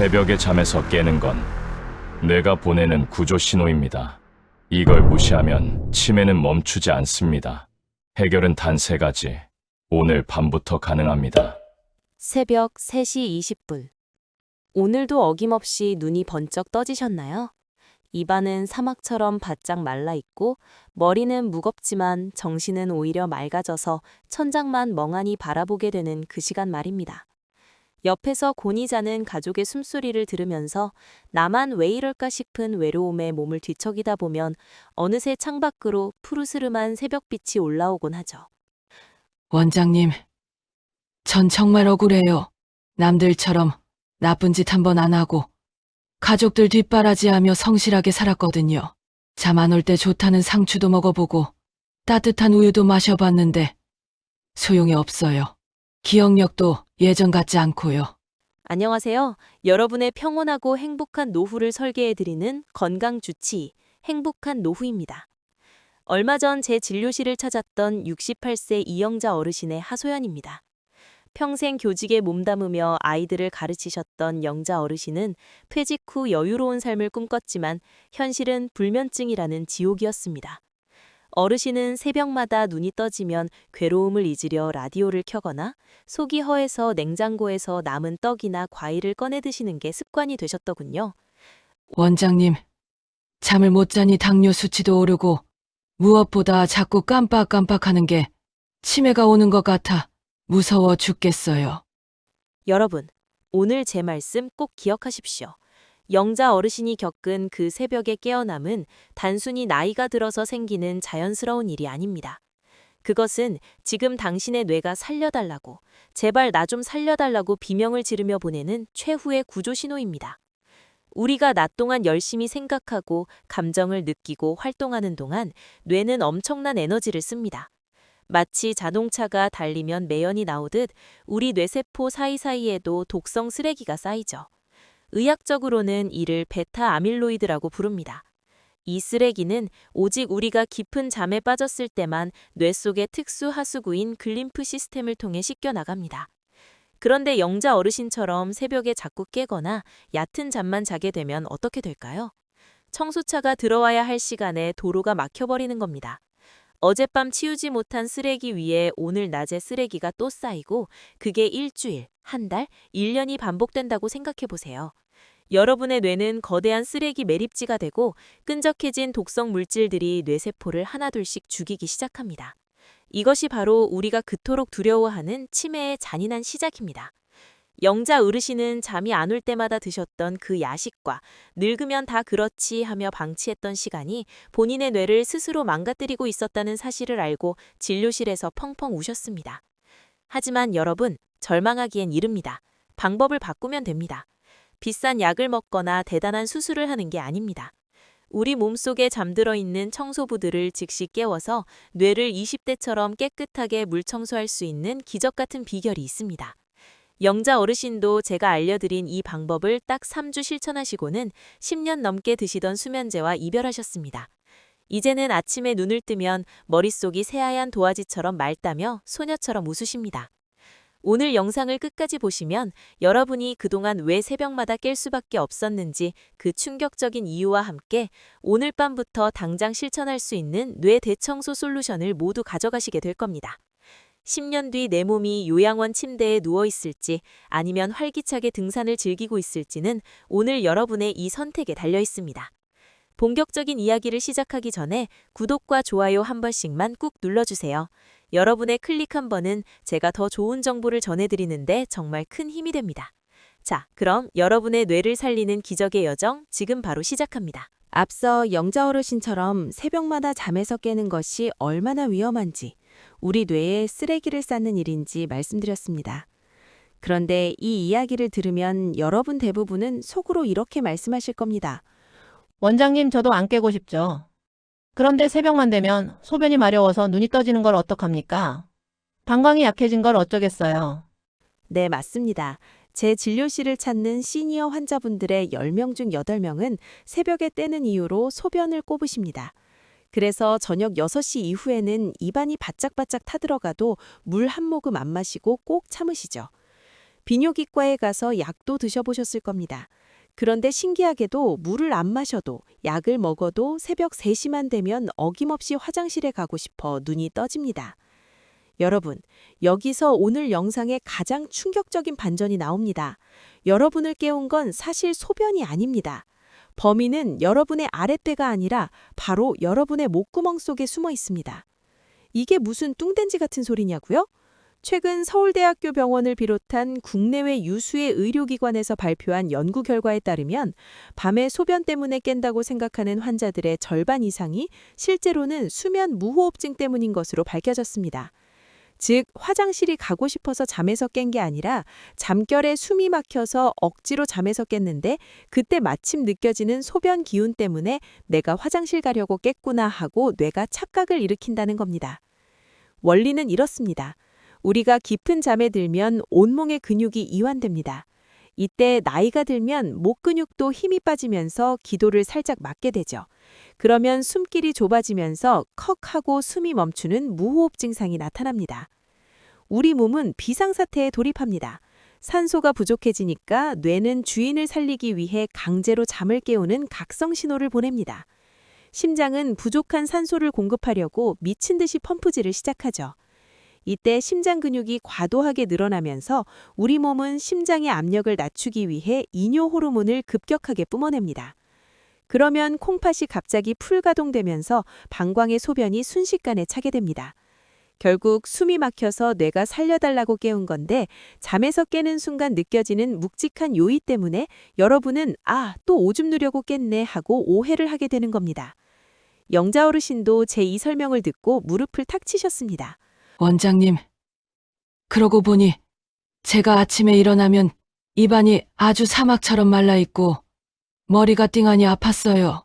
새벽에 잠에서 깨는 건 뇌가 보내는 구조 신호입니다. 이걸 무시하면 치매는 멈추지 않습니다. 해결은 단 세 가지. 오늘 밤부터 가능합니다. 새벽 3시 20분. 오늘도 어김없이 눈이 번쩍 떠지셨나요? 입안은 사막처럼 바짝 말라있고 머리는 무겁지만 정신은 오히려 맑아져서 천장만 멍하니 바라보게 되는 그 시간 말입니다. 옆에서 곤히 자는 가족의 숨소리를 들으면서 나만 왜 이럴까 싶은 외로움에 몸을 뒤척이다 보면 어느새 창밖으로 푸르스름한 새벽빛이 올라오곤 하죠. 원장님, 전 정말 억울해요. 남들처럼 나쁜 짓 한 번 안 하고 가족들 뒷바라지하며 성실하게 살았거든요. 잠 안 올 때 좋다는 상추도 먹어보고 따뜻한 우유도 마셔봤는데 소용이 없어요. 기억력도 예전 같지 않고요. 안녕하세요. 여러분의 평온하고 행복한 노후를 설계해드리는 건강주치, 행복한 노후입니다. 얼마 전 제 진료실을 찾았던 68세 이영자 어르신의 하소연입니다. 평생 교직에 몸담으며 아이들을 가르치셨던 영자 어르신은 퇴직 후 여유로운 삶을 꿈꿨지만 현실은 불면증이라는 지옥이었습니다. 어르신은 새벽마다 눈이 떠지면 괴로움을 잊으려 라디오를 켜거나 속이 허해서 냉장고에서 남은 떡이나 과일을 꺼내 드시는 게 습관이 되셨더군요. 원장님, 잠을 못 자니 당뇨 수치도 오르고 무엇보다 자꾸 깜빡깜빡하는 게 치매가 오는 것 같아 무서워 죽겠어요. 여러분, 오늘 제 말씀 꼭 기억하십시오. 영자 어르신이 겪은 그 새벽의 깨어남은 단순히 나이가 들어서 생기는 자연스러운 일이 아닙니다. 그것은 지금 당신의 뇌가 살려달라고, 제발 나 좀 살려달라고 비명을 지르며 보내는 최후의 구조 신호입니다. 우리가 낮 동안 열심히 생각하고 감정을 느끼고 활동하는 동안 뇌는 엄청난 에너지를 씁니다. 마치 자동차가 달리면 매연이 나오듯 우리 뇌세포 사이사이에도 독성 쓰레기가 쌓이죠. 의학적으로는 이를 베타 아밀로이드라고 부릅니다. 이 쓰레기는 오직 우리가 깊은 잠에 빠졌을 때만 뇌 속의 특수 하수구인 글림프 시스템을 통해 씻겨나갑니다. 그런데 영자 어르신처럼 새벽에 자꾸 깨거나 얕은 잠만 자게 되면 어떻게 될까요? 청소차가 들어와야 할 시간에 도로가 막혀버리는 겁니다. 어젯밤 치우지 못한 쓰레기 위에 오늘 낮에 쓰레기가 또 쌓이고 그게 일주일, 한 달, 1년이 반복된다고 생각해 보세요. 여러분의 뇌는 거대한 쓰레기 매립지가 되고 끈적해진 독성 물질들이 뇌세포를 하나둘씩 죽이기 시작합니다. 이것이 바로 우리가 그토록 두려워하는 치매의 잔인한 시작입니다. 영자 어르신은 잠이 안 올 때마다 드셨던 그 야식과 늙으면 다 그렇지 하며 방치했던 시간이 본인의 뇌를 스스로 망가뜨리고 있었다는 사실을 알고 진료실에서 펑펑 우셨습니다. 하지만 여러분, 절망하기엔 이릅니다. 방법을 바꾸면 됩니다. 비싼 약을 먹거나 대단한 수술을 하는 게 아닙니다. 우리 몸속에 잠들어 있는 청소부들을 즉시 깨워서 뇌를 20대처럼 깨끗하게 물청소할 수 있는 기적 같은 비결이 있습니다. 영자 어르신도 제가 알려드린 이 방법을 딱 3주 실천하시고는 10년 넘게 드시던 수면제와 이별하셨습니다. 이제는 아침에 눈을 뜨면 머릿속이 새하얀 도화지처럼 맑다며 소녀처럼 웃으십니다. 오늘 영상을 끝까지 보시면 여러분이 그동안 왜 새벽마다 깰 수밖에 없었는지 그 충격적인 이유와 함께 오늘 밤부터 당장 실천할 수 있는 뇌 대청소 솔루션을 모두 가져가시게 될 겁니다. 10년 뒤 내 몸이 요양원 침대에 누워 있을지 아니면 활기차게 등산을 즐기고 있을지는 오늘 여러분의 이 선택에 달려 있습니다. 본격적인 이야기를 시작하기 전에 구독과 좋아요 한 번씩만 꾹 눌러주세요. 여러분의 클릭 한 번은 제가 더 좋은 정보를 전해드리는데 정말 큰 힘이 됩니다. 자, 그럼 여러분의 뇌를 살리는 기적의 여정 지금 바로 시작합니다. 앞서 영자 어르신처럼 새벽마다 잠에서 깨는 것이 얼마나 위험한지, 우리 뇌에 쓰레기를 쌓는 일인지 말씀드렸습니다. 그런데 이 이야기를 들으면 여러분 대부분은 속으로 이렇게 말씀하실 겁니다. 원장님, 저도 안 깨고 싶죠. 그런데 새벽만 되면 소변이 마려워서 눈이 떠지는 걸 어떡합니까? 방광이 약해진 걸 어쩌겠어요. 네, 맞습니다. 제 진료실을 찾는 시니어 환자분들의 10명 중 8명은 새벽에 떼는 이유로 소변을 꼽으십니다. 그래서 저녁 6시 이후에는 입안이 바짝바짝 타들어가도 물 한 모금 안 마시고 꼭 참으시죠. 비뇨기과에 가서 약도 드셔보셨을 겁니다. 그런데 신기하게도 물을 안 마셔도 약을 먹어도 새벽 3시만 되면 어김없이 화장실에 가고 싶어 눈이 떠집니다. 여러분, 여기서 오늘 영상에 가장 충격적인 반전이 나옵니다. 여러분을 깨운 건 사실 소변이 아닙니다. 범인은 여러분의 아랫배가 아니라 바로 여러분의 목구멍 속에 숨어 있습니다. 이게 무슨 뚱댄지 같은 소리냐고요? 최근 서울대학교 병원을 비롯한 국내외 유수의 의료기관에서 발표한 연구 결과에 따르면 밤에 소변 때문에 깬다고 생각하는 환자들의 절반 이상이 실제로는 수면 무호흡증 때문인 것으로 밝혀졌습니다. 즉, 화장실이 가고 싶어서 잠에서 깬 게 아니라 잠결에 숨이 막혀서 억지로 잠에서 깼는데 그때 마침 느껴지는 소변 기운 때문에 내가 화장실 가려고 깼구나 하고 뇌가 착각을 일으킨다는 겁니다. 원리는 이렇습니다. 우리가 깊은 잠에 들면 온몸의 근육이 이완됩니다. 이때 나이가 들면 목 근육도 힘이 빠지면서 기도를 살짝 막게 되죠. 그러면 숨길이 좁아지면서 컥 하고 숨이 멈추는 무호흡 증상이 나타납니다. 우리 몸은 비상사태에 돌입합니다. 산소가 부족해지니까 뇌는 주인을 살리기 위해 강제로 잠을 깨우는 각성 신호를 보냅니다. 심장은 부족한 산소를 공급하려고 미친 듯이 펌프질을 시작하죠. 이때 심장 근육이 과도하게 늘어나면서 우리 몸은 심장의 압력을 낮추기 위해 이뇨 호르몬을 급격하게 뿜어냅니다. 그러면 콩팥이 갑자기 풀가동되면서 방광의 소변이 순식간에 차게 됩니다. 결국 숨이 막혀서 뇌가 살려달라고 깨운 건데 잠에서 깨는 순간 느껴지는 묵직한 요의 때문에 여러분은 또 오줌 누려고 깼네 하고 오해를 하게 되는 겁니다. 영자 어르신도 제 이 설명을 듣고 무릎을 탁 치셨습니다. 원장님, 그러고 보니 제가 아침에 일어나면 입안이 아주 사막처럼 말라있고 머리가 띵하니 아팠어요.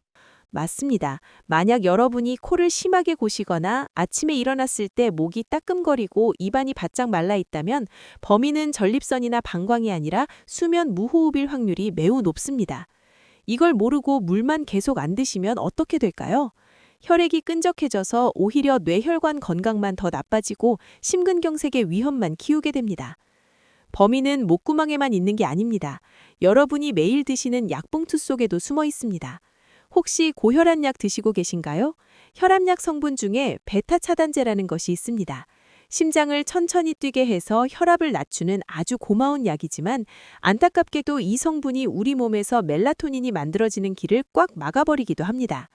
맞습니다. 만약 여러분이 코를 심하게 고시거나 아침에 일어났을 때 목이 따끔거리고 입안이 바짝 말라 있다면 범인은 전립선이나 방광이 아니라 수면 무호흡일 확률이 매우 높습니다. 이걸 모르고 물만 계속 안 드시면 어떻게 될까요? 혈액이 끈적해져서 오히려 뇌혈관 건강만 더 나빠지고 심근경색의 위험만 키우게 됩니다. 범인은 목구멍에만 있는 게 아닙니다. 여러분이 매일 드시는 약봉투 속에도 숨어 있습니다. 혹시 고혈압 약 드시고 계신가요? 혈압약 성분 중에 베타 차단제라는 것이 있습니다. 심장을 천천히 뛰게 해서 혈압을 낮추는 아주 고마운 약이지만 안타깝게도 이 성분이 우리 몸에서 멜라토닌이 만들어지는 길을 꽉 막아버리기도 합니다.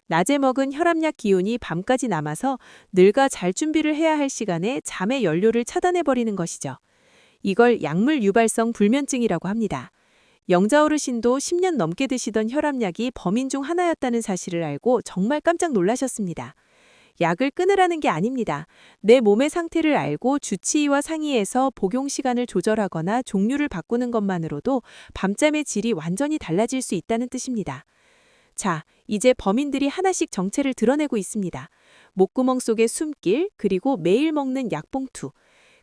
낮에 먹은 혈압약 기운이 밤까지 남아서 늙어 잘 준비를 해야 할 시간에 잠의 연료를 차단해버리는 것이죠. 이걸 약물 유발성 불면증이라고 합니다. 영자 어르신도 10년 넘게 드시던 혈압약이 범인 중 하나였다는 사실을 알고 정말 깜짝 놀라셨습니다. 약을 끊으라는 게 아닙니다. 내 몸의 상태를 알고 주치의와 상의해서 복용 시간을 조절하거나 종류를 바꾸는 것만으로도 밤잠의 질이 완전히 달라질 수 있다는 뜻입니다. 자, 이제 범인들이 하나씩 정체를 드러내고 있습니다. 목구멍 속의 숨길, 그리고 매일 먹는 약봉투.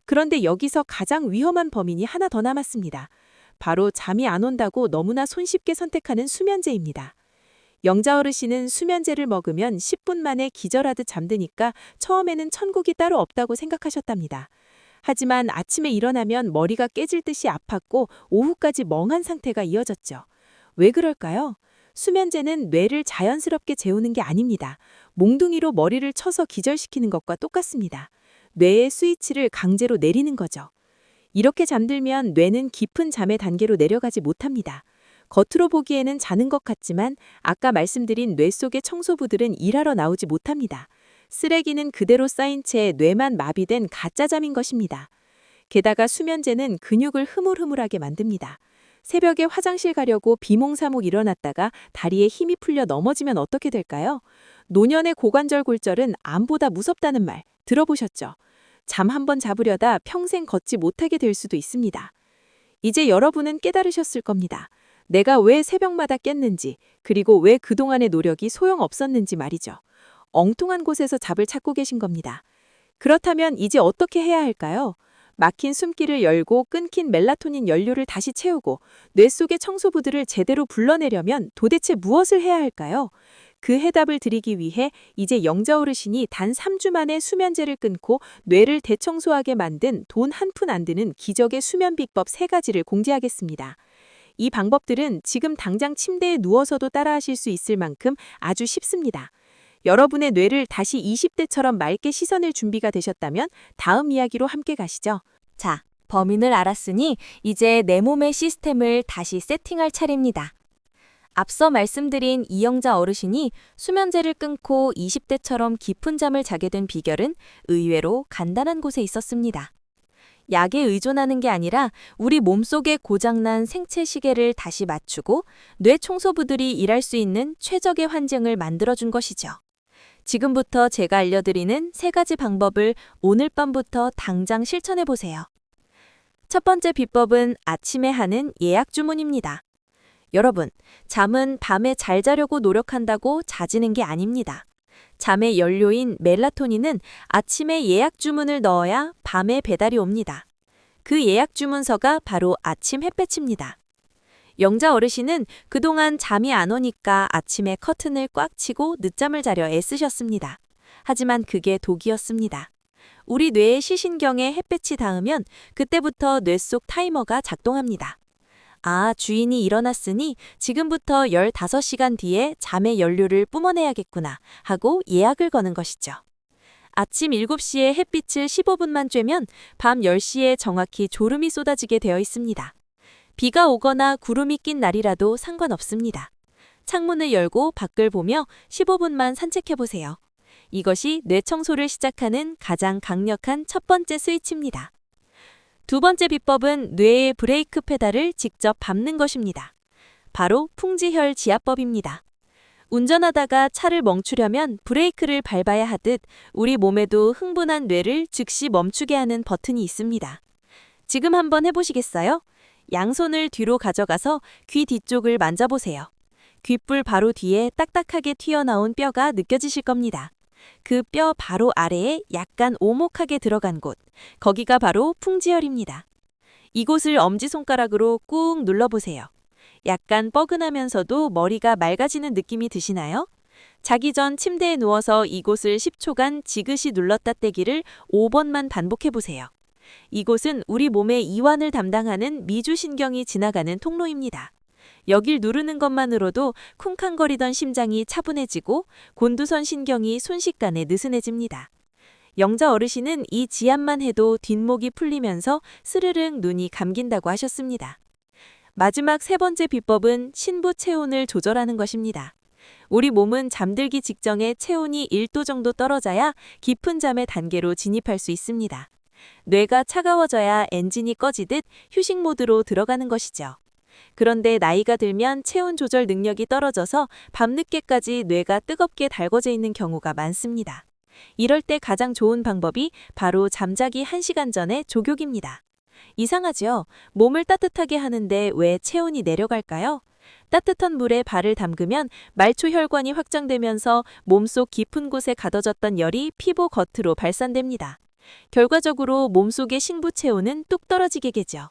그런데 여기서 가장 위험한 범인이 하나 더 남았습니다. 바로 잠이 안 온다고 너무나 손쉽게 선택하는 수면제입니다. 영자 어르신은 수면제를 먹으면 10분 만에 기절하듯 잠드니까 처음에는 천국이 따로 없다고 생각하셨답니다. 하지만 아침에 일어나면 머리가 깨질 듯이 아팠고 오후까지 멍한 상태가 이어졌죠. 왜 그럴까요? 수면제는 뇌를 자연스럽게 재우는 게 아닙니다. 몽둥이로 머리를 쳐서 기절시키는 것과 똑같습니다. 뇌의 스위치를 강제로 내리는 거죠. 이렇게 잠들면 뇌는 깊은 잠의 단계로 내려가지 못합니다. 겉으로 보기에는 자는 것 같지만 아까 말씀드린 뇌 속의 청소부들은 일하러 나오지 못합니다. 쓰레기는 그대로 쌓인 채 뇌만 마비된 가짜잠인 것입니다. 게다가 수면제는 근육을 흐물흐물하게 만듭니다. 새벽에 화장실 가려고 비몽사몽 일어났다가 다리에 힘이 풀려 넘어지면 어떻게 될까요? 노년의 고관절 골절은 암보다 무섭다는 말 들어보셨죠? 잠 한 번 잡으려다 평생 걷지 못하게 될 수도 있습니다. 이제 여러분은 깨달으셨을 겁니다. 내가 왜 새벽마다 깼는지, 그리고 왜 그동안의 노력이 소용없었는지 말이죠. 엉뚱한 곳에서 답을 찾고 계신 겁니다. 그렇다면 이제 어떻게 해야 할까요? 막힌 숨길을 열고 끊긴 멜라토닌 연료를 다시 채우고 뇌 속의 청소부들을 제대로 불러내려면 도대체 무엇을 해야 할까요? 그 해답을 드리기 위해 이제 영자 어르신이 단 3주 만에 수면제를 끊고 뇌를 대청소하게 만든 돈 한 푼 안 드는 기적의 수면 비법 3가지를 공지하겠습니다. 이 방법들은 지금 당장 침대에 누워서도 따라하실 수 있을 만큼 아주 쉽습니다. 여러분의 뇌를 다시 20대처럼 맑게 씻어낼 준비가 되셨다면 다음 이야기로 함께 가시죠. 자, 범인을 알았으니 이제 내 몸의 시스템을 다시 세팅할 차례입니다. 앞서 말씀드린 이영자 어르신이 수면제를 끊고 20대처럼 깊은 잠을 자게 된 비결은 의외로 간단한 곳에 있었습니다. 약에 의존하는 게 아니라 우리 몸속에 고장난 생체 시계를 다시 맞추고 뇌 청소부들이 일할 수 있는 최적의 환경을 만들어준 것이죠. 지금부터 제가 알려드리는 3가지 방법을 오늘 밤부터 당장 실천해보세요. 첫 번째 비법은 아침에 하는 예약 주문입니다. 여러분, 잠은 밤에 잘 자려고 노력한다고 잦는 게 아닙니다. 잠의 연료인 멜라토닌은 아침에 예약 주문을 넣어야 밤에 배달이 옵니다. 그 예약 주문서가 바로 아침 햇볕입니다. 영자 어르신은 그동안 잠이 안 오니까 아침에 커튼을 꽉 치고 늦잠을 자려 애쓰셨습니다. 하지만 그게 독이었습니다. 우리 뇌의 시신경에 햇볕이 닿으면 그때부터 뇌 속 타이머가 작동합니다. 아, 주인이 일어났으니 지금부터 15시간 뒤에 잠의 연료를 뿜어내야겠구나 하고 예약을 거는 것이죠. 아침 7시에 햇빛을 15분만 쬐면 밤 10시에 정확히 졸음이 쏟아지게 되어 있습니다. 비가 오거나 구름이 낀 날이라도 상관없습니다. 창문을 열고 밖을 보며 15분만 산책해보세요. 이것이 뇌 청소를 시작하는 가장 강력한 첫 번째 스위치입니다. 두 번째 비법은 뇌의 브레이크 페달을 직접 밟는 것입니다. 바로 풍지혈 지압법입니다. 운전하다가 차를 멈추려면 브레이크를 밟아야 하듯 우리 몸에도 흥분한 뇌를 즉시 멈추게 하는 버튼이 있습니다. 지금 한번 해보시겠어요? 양손을 뒤로 가져가서 귀 뒤쪽을 만져보세요. 귓불 바로 뒤에 딱딱하게 튀어나온 뼈가 느껴지실 겁니다. 그 뼈 바로 아래에 약간 오목하게 들어간 곳, 거기가 바로 풍지혈입니다. 이곳을 엄지손가락으로 꾹 눌러보세요. 약간 뻐근하면서도 머리가 맑아지는 느낌이 드시나요? 자기 전 침대에 누워서 이곳을 10초간 지그시 눌렀다 떼기를 5번만 반복해보세요. 이곳은 우리 몸의 이완을 담당하는 미주신경이 지나가는 통로입니다. 여길 누르는 것만으로도 쿵쾅거리던 심장이 차분해지고 곤두선 신경이 순식간에 느슨해집니다. 영자 어르신은 이 지압만 해도 뒷목이 풀리면서 스르륵 눈이 감긴다고 하셨습니다. 마지막 3번째 비법은 신부 체온을 조절하는 것입니다. 우리 몸은 잠들기 직전에 체온이 1도 정도 떨어져야 깊은 잠의 단계로 진입할 수 있습니다. 뇌가 차가워져야 엔진이 꺼지듯 휴식 모드로 들어가는 것이죠. 그런데 나이가 들면 체온 조절 능력이 떨어져서 밤늦게까지 뇌가 뜨겁게 달궈져 있는 경우가 많습니다. 이럴 때 가장 좋은 방법이 바로 잠자기 1시간 전에 족욕입니다. 이상하죠? 몸을 따뜻하게 하는데 왜 체온이 내려갈까요? 따뜻한 물에 발을 담그면 말초 혈관이 확장되면서 몸속 깊은 곳에 가둬졌던 열이 피부 겉으로 발산됩니다. 결과적으로 몸속의 신부 체온은 뚝 떨어지게 되죠.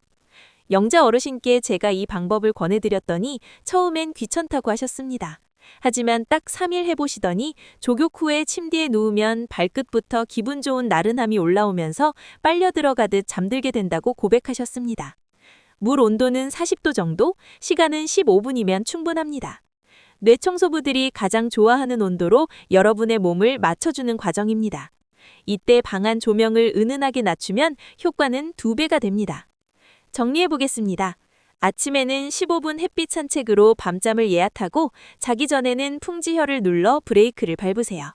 영자 어르신께 제가 이 방법을 권해드렸더니 처음엔 귀찮다고 하셨습니다. 하지만 딱 3일 해보시더니 족욕 후에 침대에 누우면 발끝부터 기분 좋은 나른함이 올라오면서 빨려 들어가듯 잠들게 된다고 고백하셨습니다. 물 온도는 40도 정도, 시간은 15분이면 충분합니다. 뇌청소부들이 가장 좋아하는 온도로 여러분의 몸을 맞춰주는 과정입니다. 이때 방안 조명을 은은하게 낮추면 효과는 2배가 됩니다. 정리해보겠습니다. 아침에는 15분 햇빛 산책으로 밤잠을 예약하고 자기 전에는 풍지혈을 눌러 브레이크를 밟으세요.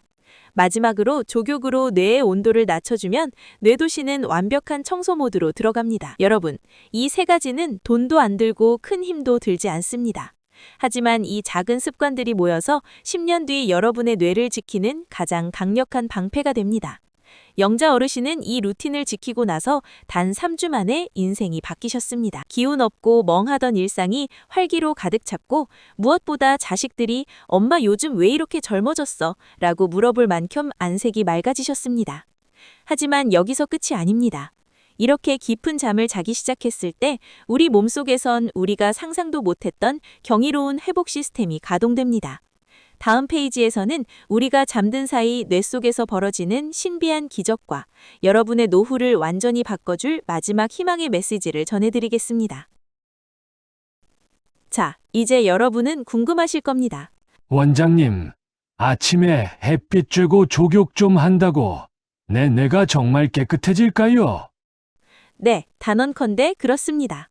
마지막으로 족욕으로 뇌의 온도를 낮춰주면 뇌도시는 완벽한 청소 모드로 들어갑니다. 여러분, 이 3가지는 돈도 안 들고 큰 힘도 들지 않습니다. 하지만 이 작은 습관들이 모여서 10년 뒤 여러분의 뇌를 지키는 가장 강력한 방패가 됩니다. 영자 어르신은 이 루틴을 지키고 나서 단 3주 만에 인생이 바뀌셨습니다. 기운 없고 멍하던 일상이 활기로 가득 찼고 무엇보다 자식들이 엄마 요즘 왜 이렇게 젊어졌어? 라고 물어볼 만큼 안색이 맑아지셨습니다. 하지만 여기서 끝이 아닙니다. 이렇게 깊은 잠을 자기 시작했을 때 우리 몸속에선 우리가 상상도 못했던 경이로운 회복 시스템이 가동됩니다. 다음 페이지에서는 우리가 잠든 사이 뇌 속에서 벌어지는 신비한 기적과 여러분의 노후를 완전히 바꿔줄 마지막 희망의 메시지를 전해드리겠습니다. 자, 이제 여러분은 궁금하실 겁니다. 원장님, 아침에 햇빛 쬐고 족욕 좀 한다고 내 뇌가 정말 깨끗해질까요? 네, 단언컨대 그렇습니다.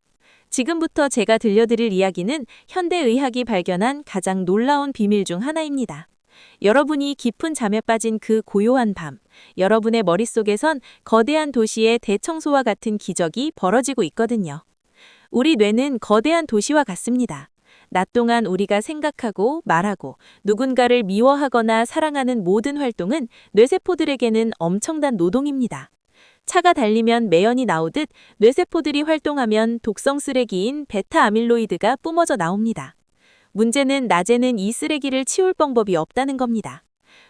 지금부터 제가 들려드릴 이야기는 현대의학이 발견한 가장 놀라운 비밀 중 하나입니다. 여러분이 깊은 잠에 빠진 그 고요한 밤, 여러분의 머릿속에선 거대한 도시의 대청소와 같은 기적이 벌어지고 있거든요. 우리 뇌는 거대한 도시와 같습니다. 낮 동안 우리가 생각하고 말하고 누군가를 미워하거나 사랑하는 모든 활동은 뇌세포들에게는 엄청난 노동입니다. 차가 달리면 매연이 나오듯 뇌세포들이 활동하면 독성 쓰레기인 베타 아밀로이드가 뿜어져 나옵니다. 문제는 낮에는 이 쓰레기를 치울 방법이 없다는 겁니다.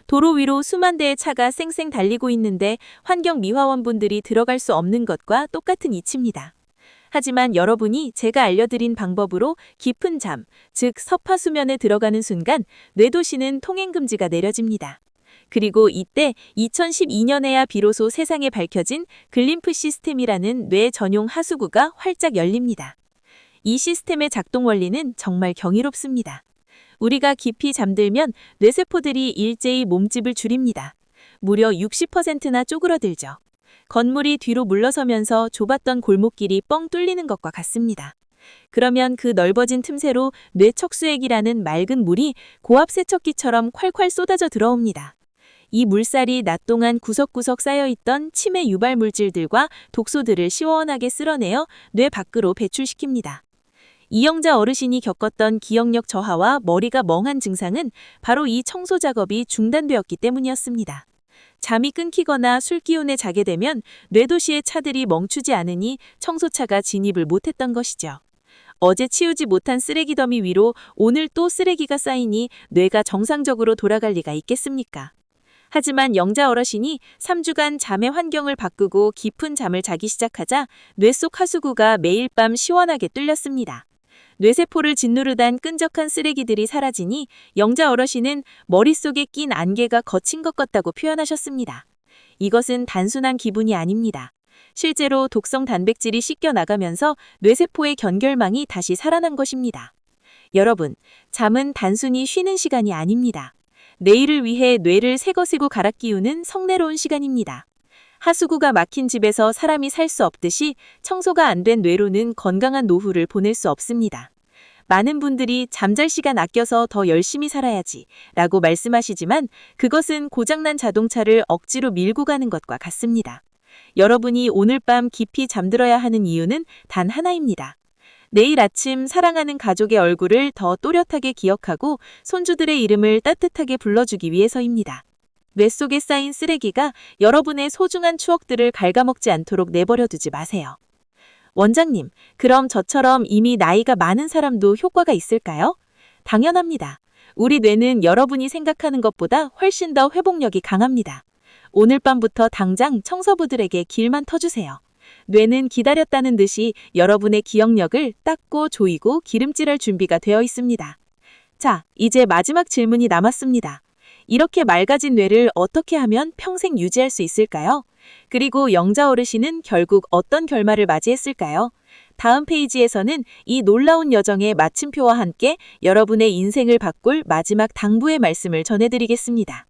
도로 위로 수만 대의 차가 쌩쌩 달리고 있는데 환경미화원분들이 들어갈 수 없는 것과 똑같은 이치입니다. 하지만 여러분이 제가 알려드린 방법으로 깊은 잠, 즉 서파수면에 들어가는 순간 뇌도시는 통행금지가 내려집니다. 그리고 이때 2012년에야 비로소 세상에 밝혀진 글림프 시스템이라는 뇌 전용 하수구가 활짝 열립니다. 이 시스템의 작동 원리는 정말 경이롭습니다. 우리가 깊이 잠들면 뇌세포들이 일제히 몸집을 줄입니다. 무려 60%나 쪼그러들죠. 건물이 뒤로 물러서면서 좁았던 골목길이 뻥 뚫리는 것과 같습니다. 그러면 그 넓어진 틈새로 뇌척수액이라는 맑은 물이 고압 세척기처럼 콸콸 쏟아져 들어옵니다. 이 물살이 낮 동안 구석구석 쌓여있던 치매 유발 물질들과 독소들을 시원하게 쓸어내어 뇌 밖으로 배출시킵니다. 이영자 어르신이 겪었던 기억력 저하와 머리가 멍한 증상은 바로 이 청소 작업이 중단되었기 때문이었습니다. 잠이 끊기거나 술기운에 자게 되면 뇌도시의 차들이 멈추지 않으니 청소차가 진입을 못했던 것이죠. 어제 치우지 못한 쓰레기 더미 위로 오늘 또 쓰레기가 쌓이니 뇌가 정상적으로 돌아갈 리가 있겠습니까? 하지만 영자 어르신이 3주간 잠의 환경을 바꾸고 깊은 잠을 자기 시작하자 뇌 속 하수구가 매일 밤 시원하게 뚫렸습니다. 뇌세포를 짓누르던 끈적한 쓰레기들이 사라지니 영자 어르신은 머릿속에 낀 안개가 거친 것 같다고 표현하셨습니다. 이것은 단순한 기분이 아닙니다. 실제로 독성 단백질이 씻겨나가면서 뇌세포의 견결망이 다시 살아난 것입니다. 여러분, 잠은 단순히 쉬는 시간이 아닙니다. 내일을 위해 뇌를 새거새고 갈아 끼우는 성내로운 시간입니다. 하수구가 막힌 집에서 사람이 살 수 없듯이 청소가 안 된 뇌로는 건강한 노후를 보낼 수 없습니다. 많은 분들이 잠잘 시간 아껴서 더 열심히 살아야지 라고 말씀하시지만 그것은 고장난 자동차를 억지로 밀고 가는 것과 같습니다. 여러분이 오늘 밤 깊이 잠들어야 하는 이유는 단 하나입니다. 내일 아침 사랑하는 가족의 얼굴을 더 또렷하게 기억하고 손주들의 이름을 따뜻하게 불러주기 위해서입니다. 뇌 속에 쌓인 쓰레기가 여러분의 소중한 추억들을 갉아먹지 않도록 내버려두지 마세요. 원장님, 그럼 저처럼 이미 나이가 많은 사람도 효과가 있을까요? 당연합니다. 우리 뇌는 여러분이 생각하는 것보다 훨씬 더 회복력이 강합니다. 오늘 밤부터 당장 청소부들에게 길만 터주세요. 뇌는 기다렸다는 듯이 여러분의 기억력을 닦고 조이고 기름칠할 준비가 되어 있습니다. 자, 이제 마지막 질문이 남았습니다. 이렇게 맑아진 뇌를 어떻게 하면 평생 유지할 수 있을까요? 그리고 영자 어르신은 결국 어떤 결말을 맞이했을까요? 다음 페이지에서는 이 놀라운 여정의 마침표와 함께 여러분의 인생을 바꿀 마지막 당부의 말씀을 전해드리겠습니다.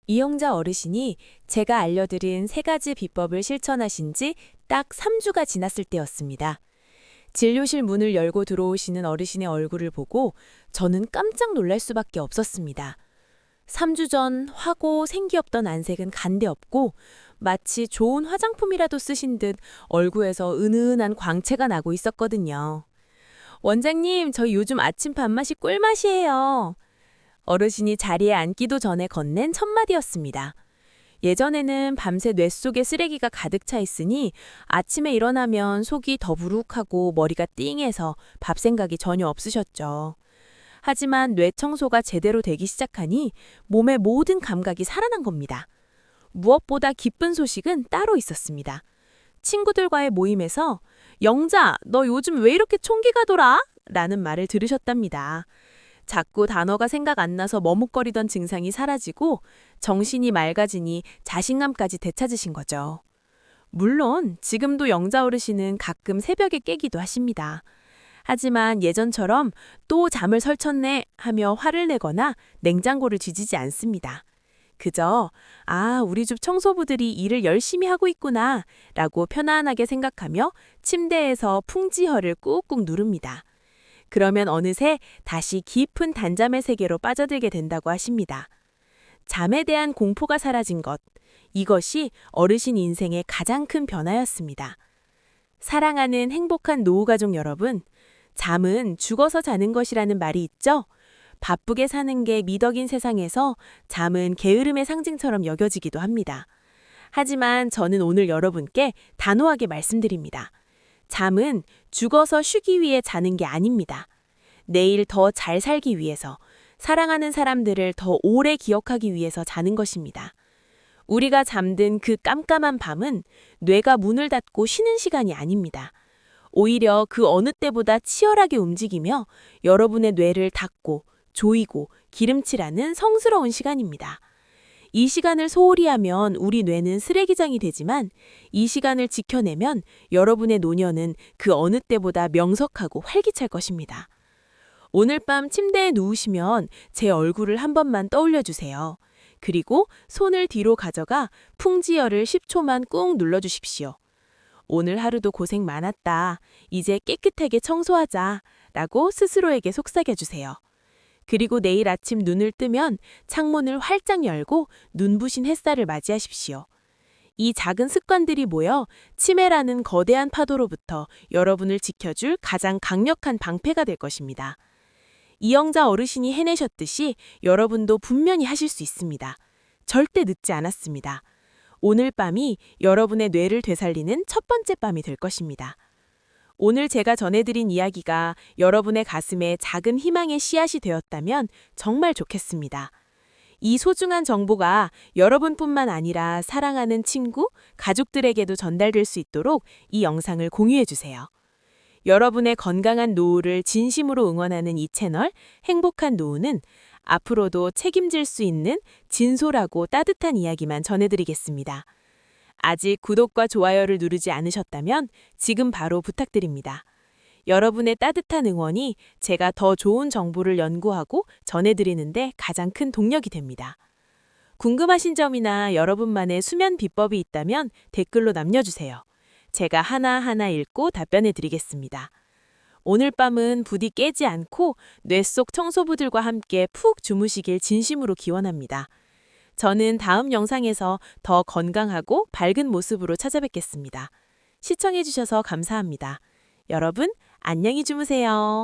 이영자 어르신이 제가 알려드린 3가지 비법을 실천하신 지 딱 3주가 지났을 때였습니다. 진료실 문을 열고 들어오시는 어르신의 얼굴을 보고 저는 깜짝 놀랄 수밖에 없었습니다. 3주 전 화고 생기 없던 안색은 간데 없고 마치 좋은 화장품이라도 쓰신 듯 얼굴에서 은은한 광채가 나고 있었거든요. 원장님, 저 요즘 아침 밥맛이 꿀맛이에요. 어르신이 자리에 앉기도 전에 건넨 첫마디였습니다. 예전에는 밤새 뇌 속에 쓰레기가 가득 차 있으니 아침에 일어나면 속이 더부룩하고 머리가 띵해서 밥 생각이 전혀 없으셨죠. 하지만 뇌 청소가 제대로 되기 시작하니 몸의 모든 감각이 살아난 겁니다. 무엇보다 기쁜 소식은 따로 있었습니다. 친구들과의 모임에서 영자, 너 요즘 왜 이렇게 총기가 돌아? 라는 말을 들으셨답니다. 자꾸 단어가 생각 안 나서 머뭇거리던 증상이 사라지고 정신이 맑아지니 자신감까지 되찾으신 거죠. 물론 지금도 영자 어르신은 가끔 새벽에 깨기도 하십니다. 하지만 예전처럼 또 잠을 설쳤네 하며 화를 내거나 냉장고를 뒤지지 않습니다. 그저 우리 집 청소부들이 일을 열심히 하고 있구나 라고 편안하게 생각하며 침대에서 풍지혈을 꾹꾹 누릅니다. 그러면 어느새 다시 깊은 단잠의 세계로 빠져들게 된다고 하십니다. 잠에 대한 공포가 사라진 것, 이것이 어르신 인생의 가장 큰 변화였습니다. 사랑하는 행복한 노후가족 여러분, 잠은 죽어서 자는 것이라는 말이 있죠? 바쁘게 사는 게 미덕인 세상에서 잠은 게으름의 상징처럼 여겨지기도 합니다. 하지만 저는 오늘 여러분께 단호하게 말씀드립니다. 잠은 죽어서 쉬기 위해 자는 게 아닙니다. 내일 더 잘 살기 위해서, 사랑하는 사람들을 더 오래 기억하기 위해서 자는 것입니다. 우리가 잠든 그 깜깜한 밤은 뇌가 문을 닫고 쉬는 시간이 아닙니다. 오히려 그 어느 때보다 치열하게 움직이며 여러분의 뇌를 닫고 조이고 기름칠하는 성스러운 시간입니다. 이 시간을 소홀히 하면 우리 뇌는 쓰레기장이 되지만 이 시간을 지켜내면 여러분의 노년은 그 어느 때보다 명석하고 활기찰 것입니다. 오늘 밤 침대에 누우시면 제 얼굴을 한 번만 떠올려 주세요. 그리고 손을 뒤로 가져가 풍지열을 10초만 꾹 눌러주십시오. 오늘 하루도 고생 많았다. 이제 깨끗하게 청소하자. 라고 스스로에게 속삭여주세요. 그리고 내일 아침 눈을 뜨면 창문을 활짝 열고 눈부신 햇살을 맞이하십시오. 이 작은 습관들이 모여 치매라는 거대한 파도로부터 여러분을 지켜줄 가장 강력한 방패가 될 것입니다. 이영자 어르신이 해내셨듯이 여러분도 분명히 하실 수 있습니다. 절대 늦지 않았습니다. 오늘 밤이 여러분의 뇌를 되살리는 첫 번째 밤이 될 것입니다. 오늘 제가 전해드린 이야기가 여러분의 가슴에 작은 희망의 씨앗이 되었다면 정말 좋겠습니다. 이 소중한 정보가 여러분뿐만 아니라 사랑하는 친구, 가족들에게도 전달될 수 있도록 이 영상을 공유해주세요. 여러분의 건강한 노후를 진심으로 응원하는 이 채널 행복한 노후는 앞으로도 책임질 수 있는 진솔하고 따뜻한 이야기만 전해드리겠습니다. 아직 구독과 좋아요를 누르지 않으셨다면 지금 바로 부탁드립니다. 여러분의 따뜻한 응원이 제가 더 좋은 정보를 연구하고 전해드리는데 가장 큰 동력이 됩니다. 궁금하신 점이나 여러분만의 수면 비법이 있다면 댓글로 남겨주세요. 제가 하나하나 읽고 답변해 드리겠습니다. 오늘 밤은 부디 깨지 않고 뇌 속 청소부들과 함께 푹 주무시길 진심으로 기원합니다. 저는 다음 영상에서 더 건강하고 밝은 모습으로 찾아뵙겠습니다. 시청해주셔서 감사합니다. 여러분, 안녕히 주무세요.